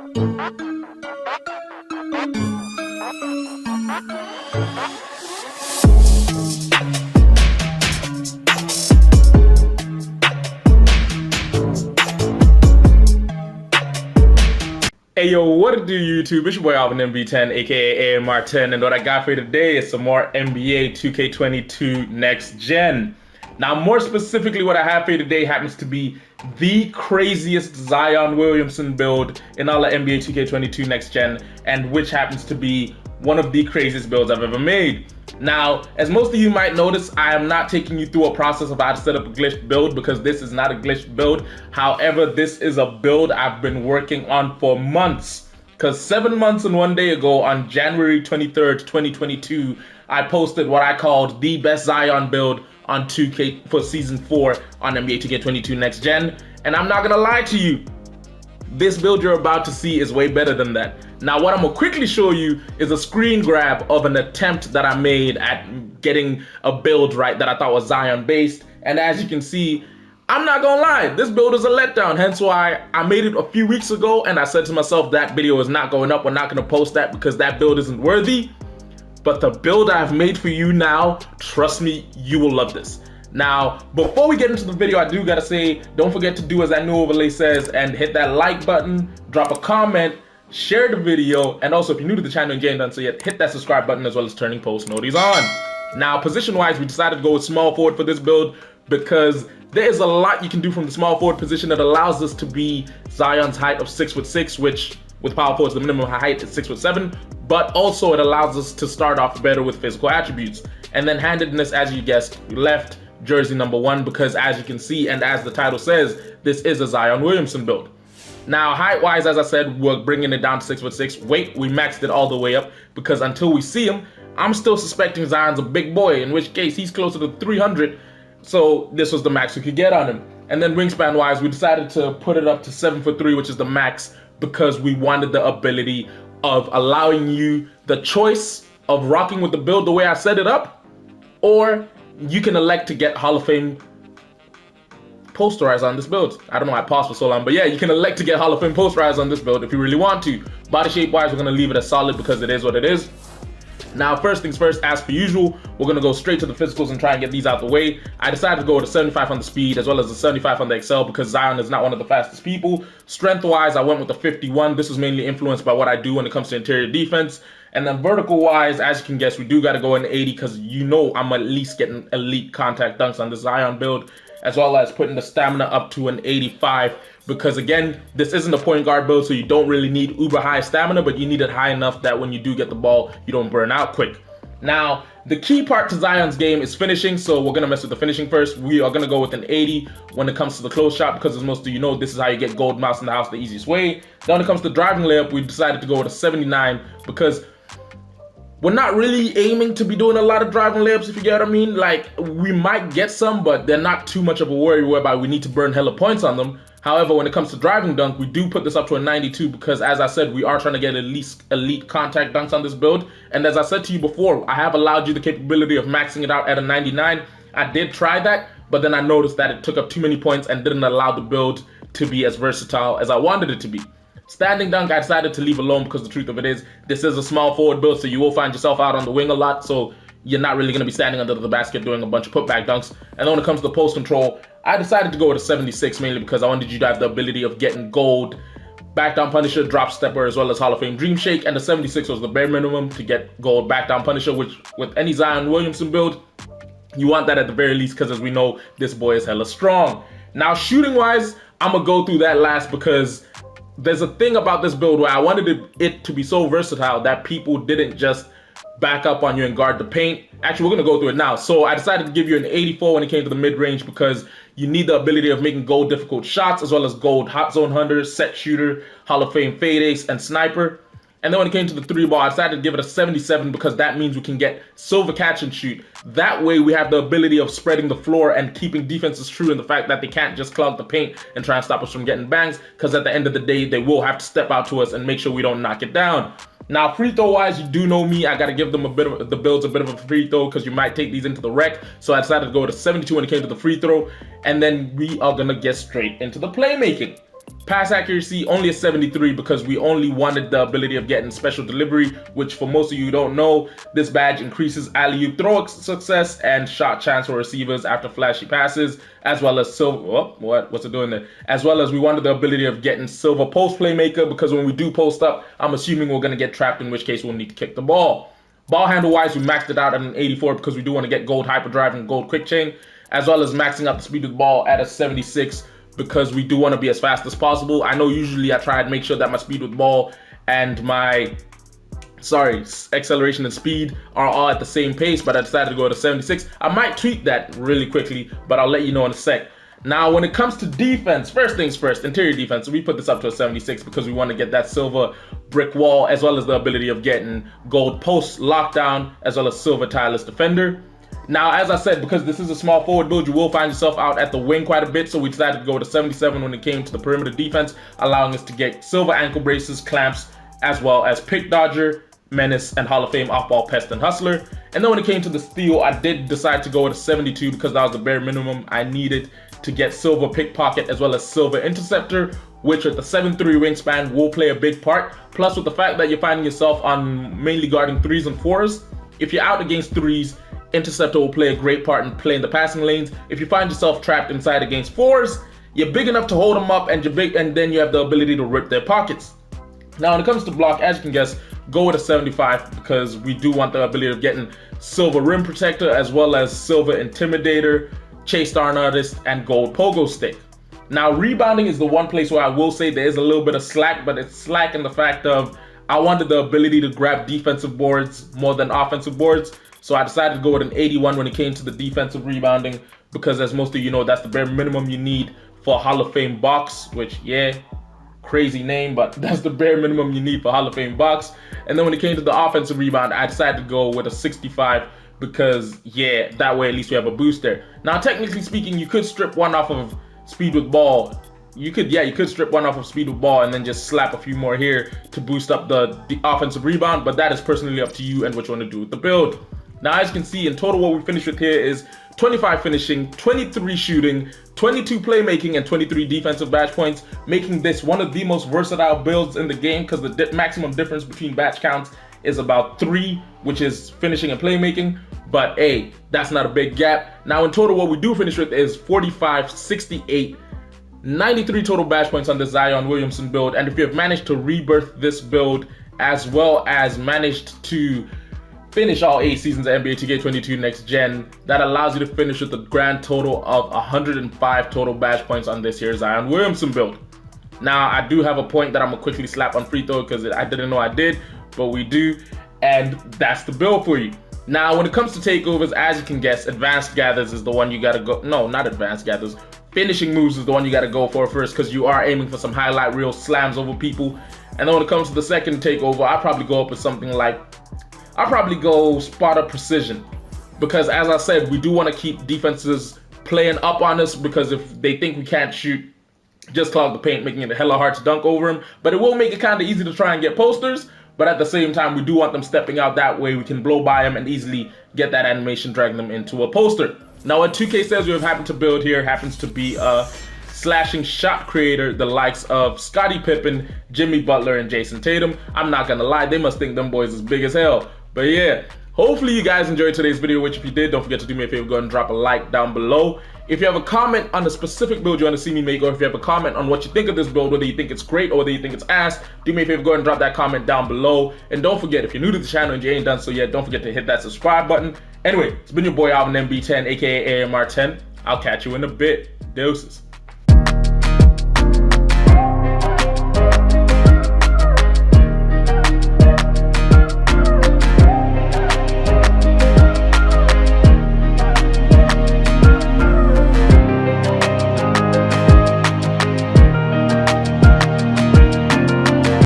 Hey yo, what it do YouTube? It's your boy Alvin MB10, aka AMR10, and what I got for you today is some more NBA 2K22 Next Gen. Now, more specifically, what I have for you today happens to be the craziest Zion Williamson build in all of NBA 2K22 Next Gen, and which happens to be one of the craziest builds I've ever made. Now, as most of you might notice, I am not taking you through a process of how to set up a glitched build because this is not a glitched build. However, this is a build I've been working on for months. Because 7 months and 1 day ago, on January 23rd, 2022, I posted what I called the best Zion build on 2K for Season 4 on NBA 2K22 Next Gen. And I'm not gonna lie to you, this build you're about to see is way better than that. Now, what I'm gonna quickly show you is a screen grab of an attempt that I made at getting a build right that I thought was Zion based. And as you can see, I'm not gonna lie, this build is a letdown. Hence why I made it a few weeks ago and I said to myself, that video is not going up. We're not gonna post that because that build isn't worthy. But the build I've made for you now, trust me, you will love this. Now, before we get into the video, I do gotta say, don't forget to do as that new overlay says and hit that like button, drop a comment, share the video, and also if you're new to the channel and you ain't done so yet, hit that subscribe button as well as turning post notifications on. Now, position-wise, we decided to go with small forward for this build because there is a lot you can do from the small forward position that allows us to be Zion's height of 6'6", which with power forwards, the minimum height is 6'7", but also it allows us to start off better with physical attributes. And then handedness, as you guessed, left jersey number 1, because as you can see and as the title says, this is a Zion Williamson build. Now, height-wise, as I said, we're bringing it down to 6'6". Weight, we maxed it all the way up because until we see him, I'm still suspecting Zion's a big boy, in which case he's closer to 300, so this was the max we could get on him. And then wingspan-wise, we decided to put it up to 7'3", which is the max, because we wanted the ability of allowing you the choice of rocking with the build the way I set it up, or you can elect to get Hall of Fame posterized on this build. I don't know why I paused for so long, but yeah, you can elect to get Hall of Fame posterized on this build if you really want to. Body shape wise, we're gonna leave it as solid because it is what it is. Now, first things first, as per usual, we're gonna go straight to the physicals and try and get these out the way. I decided to go with a 75 on the speed as well as a 75 on the excel because Zion is not one of the fastest people. Strength wise, I went with a 51. This was mainly influenced by what I do when it comes to interior defense. And then vertical wise, as you can guess, we do gotta go in 80 because you know I'm at least getting elite contact dunks on this Zion build, as well as putting the stamina up to an 85. Because again, this isn't a point guard build, so you don't really need uber high stamina, but you need it high enough that when you do get the ball, you don't burn out quick. Now, the key part to Zion's game is finishing, so we're gonna mess with the finishing first. We are gonna go with an 80 when it comes to the close shot, because as most of you know, this is how you get gold mouse in the house the easiest way. Then when it comes to driving layup, we decided to go with a 79 because we're not really aiming to be doing a lot of driving layups, if you get what I mean. Like, we might get some, but they're not too much of a worry whereby we need to burn hella points on them. However, when it comes to driving dunk, we do put this up to a 92 because, as I said, we are trying to get at least elite contact dunks on this build. And as I said to you before, I have allowed you the capability of maxing it out at a 99. I did try that, but then I noticed that it took up too many points and didn't allow the build to be as versatile as I wanted it to be. Standing dunk, I decided to leave alone because the truth of it is, this is a small forward build, so you will find yourself out on the wing a lot, so you're not really going to be standing under the basket doing a bunch of putback dunks. And then when it comes to the post control, I decided to go with a 76 mainly because I wanted you to have the ability of getting gold, back down punisher, drop stepper, as well as Hall of Fame dream shake, and the 76 was the bare minimum to get gold back down punisher, which with any Zion Williamson build, you want that at the very least because as we know, this boy is hella strong. Now, shooting wise, I'm going to go through that last because there's a thing about this build where I wanted it to be so versatile that people didn't just back up on you and guard the paint. Actually, we're gonna go through it now. So I decided to give you an 84 when it came to the mid-range because you need the ability of making gold difficult shots as well as gold hot zone hunter, set shooter, Hall of Fame fade ace, and sniper. And then when it came to the 3-ball, I decided to give it a 77 because that means we can get silver catch and shoot. That way we have the ability of spreading the floor and keeping defenses true in the fact that they can't just clog the paint and try and stop us from getting bangs, because at the end of the day, they will have to step out to us and make sure we don't knock it down. Now, free throw wise, you do know me. I got to give them the builds a bit of a free throw because you might take these into the rec. So I decided to go to 72 when it came to the free throw. And then we are going to get straight into the playmaking. Pass accuracy, only a 73 because we only wanted the ability of getting special delivery, which for most of you who don't know, this badge increases alley-oop throw success and shot chance for receivers after flashy passes, as well as silver, what's it doing there? As well as we wanted the ability of getting silver post playmaker, because when we do post up, I'm assuming we're going to get trapped, in which case we'll need to kick the ball. Ball handle wise, we maxed it out at an 84 because we do want to get gold hyperdrive and gold quick chain, as well as maxing out the speed of the ball at a 76 because we do want to be as fast as possible. I know usually I try and make sure that my speed with ball and my acceleration and speed are all at the same pace, but I decided to go to 76. I might tweak that really quickly, but I'll let you know in a sec. Now, when it comes to defense, first things first, interior defense, we put this up to a 76 because we want to get that silver brick wall, as well as the ability of getting gold post lockdown, as well as silver tireless defender. Now, as I said, because this is a small forward build, you will find yourself out at the wing quite a bit, so we decided to go to 77 when it came to the perimeter defense, allowing us to get silver ankle braces, clamps, as well as pick dodger, menace, and Hall of Fame off-ball pest and hustler. And then when it came to the steal, I did decide to go with a 72 because that was the bare minimum I needed to get silver pickpocket as well as silver interceptor, which with the 7'3" wingspan will play a big part. Plus, with the fact that you're finding yourself on mainly guarding 3s and 4s, if you're out against 3s, interceptor will play a great part in playing the passing lanes. If you find yourself trapped inside against 4s, you're big enough to hold them up, and then you have the ability to rip their pockets. Now, when it comes to block, as you can guess, go with a 75 because we do want the ability of getting silver rim protector as well as silver intimidator, chase down artist, and gold pogo stick. Now, rebounding is the one place where I will say there is a little bit of slack, but it's slack in the fact of I wanted the ability to grab defensive boards more than offensive boards. So I decided to go with an 81 when it came to the defensive rebounding because, as most of you know, that's the bare minimum you need for a Hall of Fame box, which, yeah, crazy name, but that's the bare minimum you need for Hall of Fame box. And then when it came to the offensive rebound, I decided to go with a 65 because, yeah, that way at least we have a boost there. Now, technically speaking, you could strip one off of speed with ball. You could strip one off of speed with ball and then just slap a few more here to boost up the offensive rebound, but that is personally up to you and what you want to do with the build. Now, as you can see, in total, what we finished with here is 25 finishing, 23 shooting, 22 playmaking, and 23 defensive badge points, making this one of the most versatile builds in the game because the maximum difference between badge counts is about 3, which is finishing and playmaking. But hey, that's not a big gap. Now, in total, what we do finish with is 45, 68, 93 total badge points on this Zion Williamson build. And if you have managed to rebirth this build as well as managed to finish all 8 seasons of NBA 2K22 Next Gen, that allows you to finish with a grand total of 105 total badge points on this here Zion Williamson build. Now, I do have a point that I'm gonna quickly slap on free throw because I didn't know I did, but we do, and that's the build for you. Now, when it comes to takeovers, as you can guess, advanced gathers is the one you gotta go, no, not advanced gathers, finishing moves is the one you gotta go for first because you are aiming for some highlight reel slams over people. And then when it comes to the second takeover, I'll probably go up with something like, I'll probably go spotter precision because, as I said, we do want to keep defenses playing up on us because if they think we can't shoot, just clog the paint, making it hella hard to dunk over them. But it will make it kind of easy to try and get posters, but at the same time, we do want them stepping out. That way we can blow by them and easily get that animation, dragging them into a poster. Now, what 2K says we have happened to build here happens to be a slashing shot creator, the likes of Scottie Pippen, Jimmy Butler, and Jason Tatum. I'm not gonna lie, they must think them boys is big as hell. But yeah, hopefully you guys enjoyed today's video, which if you did, don't forget to do me a favor, go ahead and drop a like down below. If you have a comment on the specific build you want to see me make, or if you have a comment on what you think of this build, whether you think it's great or whether you think it's ass, do me a favor, go ahead and drop that comment down below. And don't forget, if you're new to the channel and you ain't done so yet, don't forget to hit that subscribe button. Anyway, it's been your boy Alvin MB10, aka AMR10. I'll catch you in a bit. Deuces.